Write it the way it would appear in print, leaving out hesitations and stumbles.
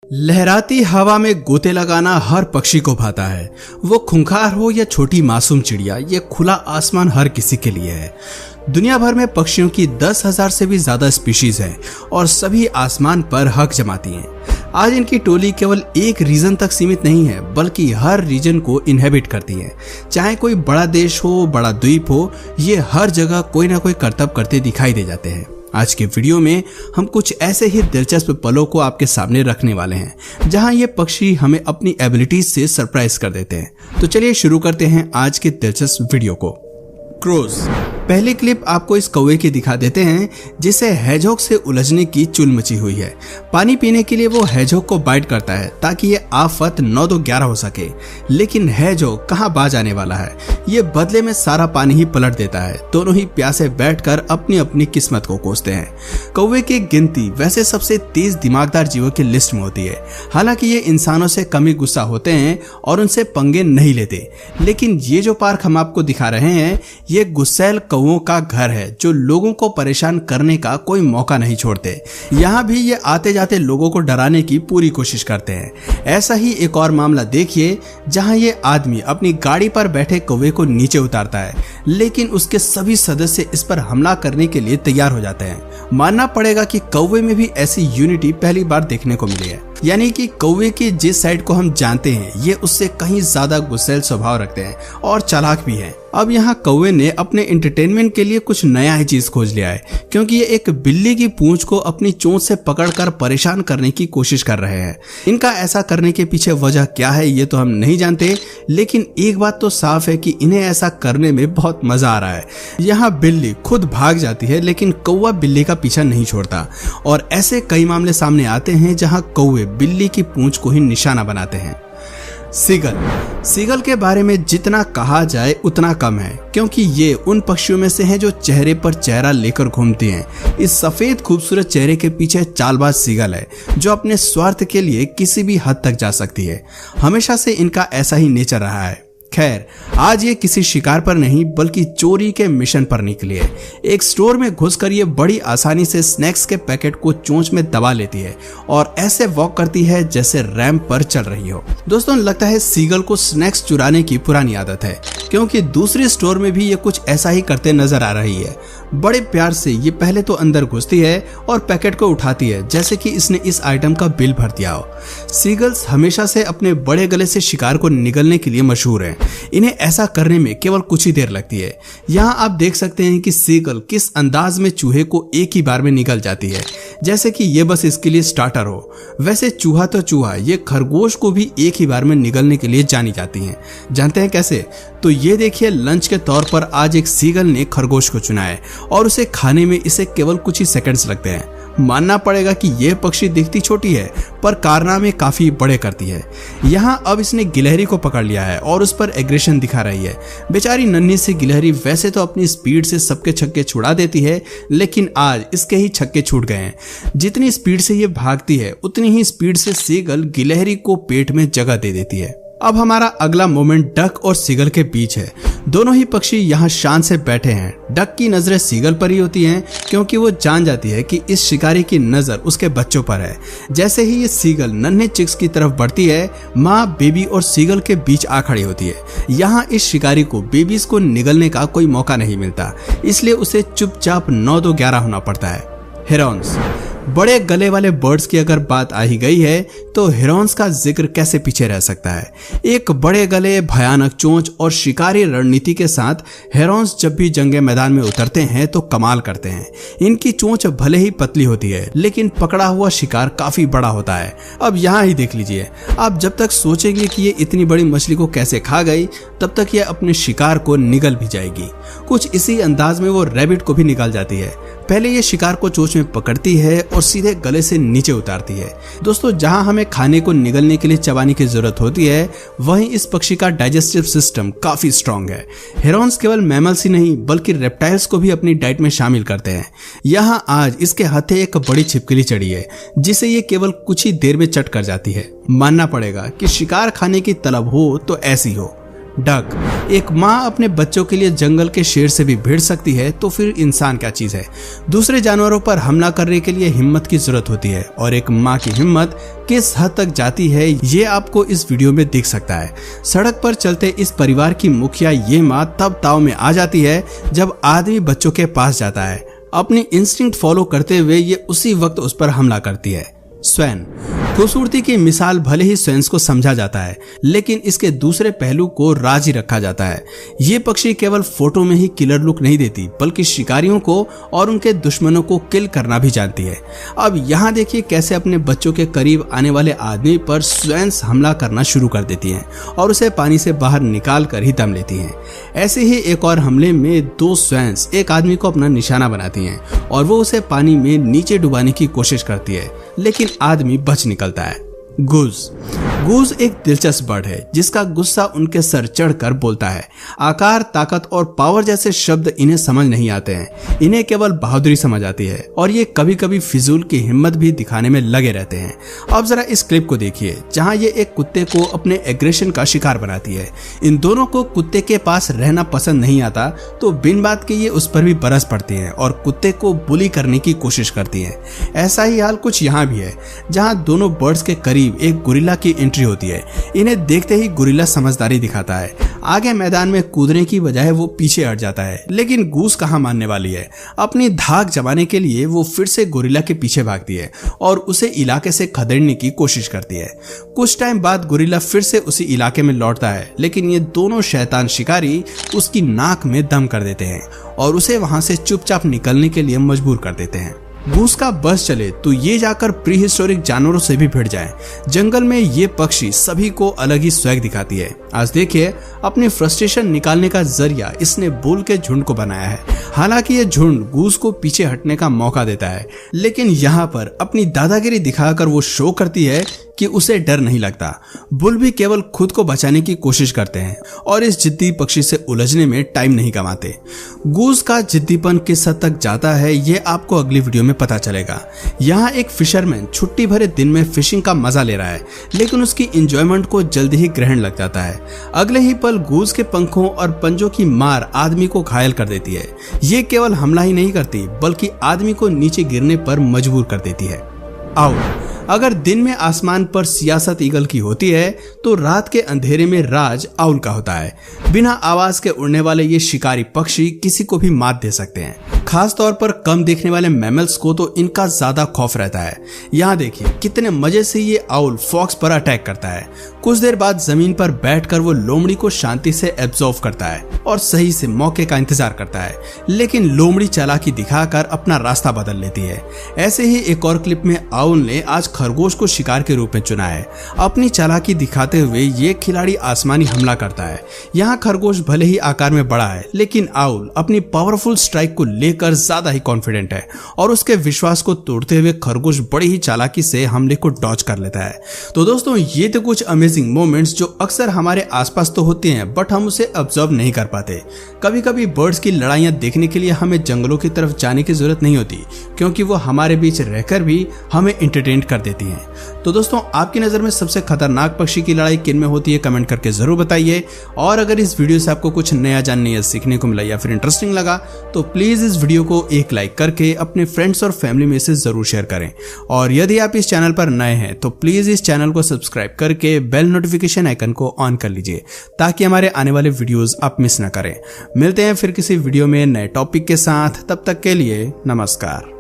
लहराती हवा में गोते लगाना हर पक्षी को भाता है। वो खूंखार हो या छोटी मासूम चिड़िया, ये खुला आसमान हर किसी के लिए है। दुनिया भर में पक्षियों की 10,000 से भी ज्यादा स्पीशीज हैं और सभी आसमान पर हक जमाती हैं। आज इनकी टोली केवल एक रीजन तक सीमित नहीं है, बल्कि हर रीजन को इनहेबिट करती है। चाहे कोई बड़ा देश हो, बड़ा द्वीप हो, ये हर जगह कोई ना कोई करतब करते दिखाई दे जाते हैं। आज के वीडियो में हम कुछ ऐसे ही दिलचस्प पलों को आपके सामने रखने वाले हैं, जहां ये पक्षी हमें अपनी एबिलिटीज से सरप्राइज कर देते हैं। तो चलिए शुरू करते हैं आज के दिलचस्प वीडियो को। क्रोज। पहली क्लिप आपको इस कौवे की दिखा देते हैं जिसे हेजहॉग से उलझने की चुल मची हुई है। पानी पीने के लिए वो हेजहॉग को बाइट करता है ताकि ये आफत 9-2-11 हो सके, लेकिन हेजहॉग कहाँ बाज आने वाला है। ये बदले में सारा पानी ही पलट देता है। दोनों ही प्यासे बैठकर अपनी अपनी किस्मत को कोसते हैं। कौवे की गिनती वैसे सबसे तेज दिमागदार जीवों की लिस्ट में होती है। हालांकि ये इंसानों से कम ही गुस्सा होते हैं और उनसे पंगे नहीं लेते, लेकिन ये जो पार्क हम आपको दिखा रहे हैं ये गुस्सैल कौवों का घर है, जो लोगों को परेशान करने का कोई मौका नहीं छोड़ते। यहाँ भी ये आते जाते लोगों को डराने की पूरी कोशिश करते हैं। ऐसा ही एक और मामला देखिए, जहाँ ये आदमी अपनी गाड़ी पर बैठे कौवे को नीचे उतारता है, लेकिन उसके सभी सदस्य इस पर हमला करने के लिए तैयार हो जाते हैं। मानना पड़ेगा कि कौवे में भी ऐसी यूनिटी पहली बार देखने को मिली है। यानी कि कौवे की जिस साइड को हम जानते हैं, ये उससे कहीं ज्यादा गुस्सैल स्वभाव रखते हैं और चालाक भी हैं। अब यहाँ कौवे ने अपने एंटरटेनमेंट के लिए कुछ नया ही चीज खोज लिया है, क्योंकि ये एक बिल्ली की पूंछ को अपनी चोंच से पकड़कर परेशान करने की कोशिश कर रहे हैं। इनका ऐसा करने के पीछे वजह क्या है ये तो हम नहीं जानते, लेकिन एक बात तो साफ है कि इन्हें ऐसा करने में बहुत मजा आ रहा है। यहाँ बिल्ली खुद भाग जाती है, लेकिन कौवा बिल्ली का पीछा नहीं छोड़ता। और ऐसे कई मामले सामने आते हैं जहाँ कौवे बिल्ली की पूंछ को ही निशाना बनाते हैं। सीगल के बारे में जितना कहा जाए उतना कम है, क्योंकि ये उन पक्षियों में से हैं जो चेहरे पर चेहरा लेकर घूमती हैं। इस सफेद खूबसूरत चेहरे के पीछे चालबाज सीगल है, जो अपने स्वार्थ के लिए किसी भी हद तक जा सकती है। हमेशा से इनका ऐसा ही नेचर रहा है। खैर, आज ये किसी शिकार पर नहीं बल्कि चोरी के मिशन पर निकली है। एक स्टोर में घुसकर ये बड़ी आसानी से स्नैक्स के पैकेट को चोंच में दबा लेती है और ऐसे वॉक करती है जैसे रैंप पर चल रही हो। दोस्तों, लगता है सीगल को स्नैक्स चुराने की पुरानी आदत है, क्योंकि दूसरी स्टोर में भी ये कुछ ऐसा ही करते नजर आ रही है। बड़े प्यार से ये पहले तो अंदर घुसती है और पैकेट को उठाती है जैसे कि इसने इस आइटम का बिल भर दिया हो। सीगल्स हमेशा से अपने बड़े गले से शिकार को निगलने के लिए मशहूर हैं। इन्हें ऐसा करने में केवल कुछ ही देर लगती है। यहाँ आप देख सकते हैं कि सीगल किस अंदाज में चूहे को एक ही बार में निगल जाती है, जैसे कि ये बस इसके लिए स्टार्टर हो। वैसे चूहा तो चूहा, ये खरगोश को भी एक ही बार में निगलने के लिए जानी जाती हैं। जानते हैं कैसे? तो ये देखिए, लंच के तौर पर आज एक सीगल ने खरगोश को चुना है और उसे खाने में इसे केवल कुछ ही सेकंड्स लगते हैं। मानना पड़ेगा कि यह पक्षी दिखती छोटी है, पर कारनामे काफी बड़े करती है। यहाँ अब इसने गिलहरी को पकड़ लिया है और उस पर एग्रेशन दिखा रही है। बेचारी नन्ही सी गिलहरी वैसे तो अपनी स्पीड से सबके छक्के छुड़ा देती है, लेकिन आज इसके ही छक्के छूट गए हैं। जितनी स्पीड से ये भागती है, उतनी ही स्पीड से सीगल गिलहरी को पेट में जगह दे देती है। अब हमारा अगला मोमेंट डक और सीगल के बीच है। दोनों ही पक्षी यहाँ शान से बैठे हैं। डक की नजरें सीगल पर ही होती हैं, क्योंकि वो जान जाती है कि इस शिकारी की नजर उसके बच्चों पर है। जैसे ही ये सीगल नन्हे चिक्स की तरफ बढ़ती है, माँ बेबी और सीगल के बीच आ खड़ी होती है। यहाँ इस शिकारी को बेबीज को निगलने का कोई मौका नहीं मिलता, इसलिए उसे चुपचाप 9-2-11 होना पड़ता है। हेरॉन्स। बड़े गले वाले बर्ड्स की अगर बात आ ही गई है, तो हेरॉन्स का जिक्र कैसे पीछे रह सकता है। एक बड़े गले, भयानक चोंच और शिकारी रणनीति के साथ हेरॉन्स जब भी जंगे मैदान में उतरते हैं तो कमाल करते हैं। इनकी चोंच भले ही पतली होती है, लेकिन पकड़ा हुआ शिकार काफी बड़ा होता है। अब यहाँ ही देख लीजिए, आप जब तक सोचेंगे कि ये इतनी बड़ी मछली को कैसे खा गई, तब तक ये अपने शिकार को निगल भी जाएगी। कुछ इसी अंदाज में वो रैबिट को भी निकाल जाती है। पहले ये शिकार को चोंच में पकड़ती है और सीधे गले से नीचे उतारती है। दोस्तों, जहां हमें खाने को निगलने के लिए चबाने की जरूरत होती है, वहीं इस पक्षी का डाइजेस्टिव सिस्टम काफी स्ट्रांग है। हेरॉन्स केवल मैमल्स ही नहीं बल्कि रेप्टाइल्स को भी अपनी डाइट में शामिल करते हैं। यहाँ आज इसके हथे एक बड़ी छिपकली चढ़ी है, जिसे ये केवल कुछ ही देर में चट कर जाती है। मानना पड़ेगा कि शिकार खाने की तलब हो तो ऐसी हो। डक। एक माँ अपने बच्चों के लिए जंगल के शेर से भी भिड़ सकती है, तो फिर इंसान क्या चीज है। दूसरे जानवरों पर हमला करने के लिए हिम्मत की जरूरत होती है, और एक माँ की हिम्मत किस हद तक जाती है ये आपको इस वीडियो में दिख सकता है। सड़क पर चलते इस परिवार की मुखिया ये माँ तब ताव में आ जाती है जब आदमी बच्चों के पास जाता है। अपनी इंस्टिंक्ट फॉलो करते हुए ये उसी वक्त उस पर हमला करती है। स्वैन। खूबसूरती की मिसाल भले ही स्वैन्स को समझा जाता है, लेकिन इसके दूसरे पहलू को राज ही रखा जाता है। ये पक्षी केवल फोटो में ही किलर लुक नहीं देती, बल्कि शिकारियों को और उनके दुश्मनों को किल करना भी जानती है। अब यहाँ देखिए कैसे अपने बच्चों के करीब आने वाले आदमी पर स्वैन्स हमला करना शुरू कर देती हैं और उसे पानी से बाहर निकाल कर ही दम लेती हैं। ऐसे ही एक और हमले में 2 स्वैन्स एक आदमी को अपना निशाना बनाती हैं और वो उसे पानी में नीचे डुबाने की कोशिश करती है, लेकिन आदमी बच निकलता है। गूज एक दिलचस्प बर्ड है जिसका गुस्सा उनके सर चढ़कर बोलता है। आकार, ताकत और पावर जैसे शब्द इन्हें समझ नहीं आते हैं, इन्हें केवल बहादुरी समझ आती है, और ये कभी कभी फिजूल की हिम्मत भी दिखाने में लगे रहते हैं। अब जरा इस क्लिप को देखिए जहां ये एक कुत्ते को अपने एग्रेशन का शिकार बनाती है। इन दोनों को कुत्ते के पास रहना पसंद नहीं आता, तो बिन बात के ये उस पर भी बरस पड़ती है और कुत्ते को बुली करने की कोशिश करती है। ऐसा ही हाल कुछ यहाँ भी है, जहाँ दोनों बर्ड्स के करीब एक गोरिल्ला की एंट्री होती है। इन्हें देखते ही गोरिल्ला समझदारी दिखाता है। आगे मैदान में कूदने की बजाय वो पीछे हट जाता है, लेकिन गूस कहाँ मानने वाली है। अपनी धाक जमाने के लिए वो फिर से गोरिल्ला के पीछे भागती है और उसे इलाके से खदेड़ने की कोशिश करती है। कुछ टाइम बाद गोरिल्ला फिर से उसी इलाके में लौटता है, लेकिन ये दोनों शैतान शिकारी उसकी नाक में दम कर देते हैं और उसे वहां से चुपचाप निकलने के लिए मजबूर कर देते हैं। गूस का बस चले तो ये जाकर प्री हिस्टोरिक जानवरों से भी भिड़ जाए। जंगल में ये पक्षी सभी को अलग ही स्वैग दिखाती है। आज देखिए अपनी फ्रस्ट्रेशन निकालने का जरिया इसने बुल के झुंड को बनाया है। हालांकि ये झुंड गूस को पीछे हटने का मौका देता है, लेकिन यहाँ पर अपनी दादागिरी दिखाकर वो शो करती है कि उसे डर नहीं लगता। बुल भी केवल खुद को बचाने की कोशिश करते हैं और इस जिद्दी पक्षी से उलझने में टाइम नहीं कमाते। गूस का जिद्दीपन किस हद तक जाता है ये आपको अगली वीडियो में पता चलेगा। यहाँ एक फिशरमैन छुट्टी भरे दिन में फिशिंग का मजा ले रहा है, लेकिन उसकी एंजॉयमेंट को जल्दी ही ग्रहण लग जाता है। अगले ही पल गूस के पंखों और पंजों की मार आदमी को घायल कर देती है। ये केवल हमला ही नहीं करती, बल्कि आदमी को नीचे गिरने पर मजबूर कर देती है। आउट। अगर दिन में आसमान पर सियासत ईगल की होती है, तो रात के अंधेरे में राज आउल का होता है। बिना आवाज के उड़ने वाले ये शिकारी पक्षी किसी को भी मात दे सकते हैं। खास तौर पर कम देखने वाले मैमल्स को तो इनका ज्यादा खौफ रहता है। यहाँ देखिए कितने मजे से ये आउल फॉक्स पर अटैक करता है। कुछ देर बाद जमीन पर बैठकर वो लोमड़ी को शांति से एब्जॉर्व करता है और सही से मौके का इंतजार करता है, लेकिन लोमड़ी चालाकी दिखाकर अपना रास्ता बदल लेती है। ऐसे ही एक और क्लिप में आउल ने आज खरगोश को शिकार के रूप में चुना है। अपनी चालाकी दिखाते हुए ये खिलाड़ी आसमानी हमला करता है। यहाँ खरगोश भले ही आकार में बड़ा है, लेकिन आउल अपनी पावरफुल स्ट्राइक को लेकर ज्यादा ही कॉन्फिडेंट है और उसके विश्वास को तोड़ते हुए खरगोश बड़ी ही चालाकी से हमले को डॉज कर लेता है। तो दोस्तों ये तो कुछ अमेजिंग मोमेंट्स जो अक्सर हमारे आसपास तो होते हैं, बट हम उसे ऑब्जर्व नहीं कर पाते। कभी कभी बर्ड्स की लड़ाइयां देखने के लिए हमें जंगलों की तरफ जाने की जरूरत नहीं होती, क्योंकि वो हमारे बीच रहकर भी हमें एंटरटेन कर देती हैं। तो दोस्तों आपकी नजर में सबसे खतरनाक पक्षी की लड़ाई किन में होती है, कमेंट करके जरूर बताइए। और अगर इस वीडियो से आपको कुछ नया जानने या सीखने को मिला या फिर इंटरेस्टिंग लगा, तो प्लीज इस वीडियो को एक लाइक करके अपने फ्रेंड्स और फैमिली में से जरूर शेयर करें। और यदि आप इस चैनल पर नए हैं तो प्लीज इस चैनल को सब्सक्राइब करके बेल नोटिफिकेशन आइकन को ऑन कर लीजिए, ताकि हमारे आने वाले वीडियोस आप मिस ना करें। मिलते हैं फिर किसी वीडियो में नए टॉपिक के साथ, तब तक के लिए नमस्कार।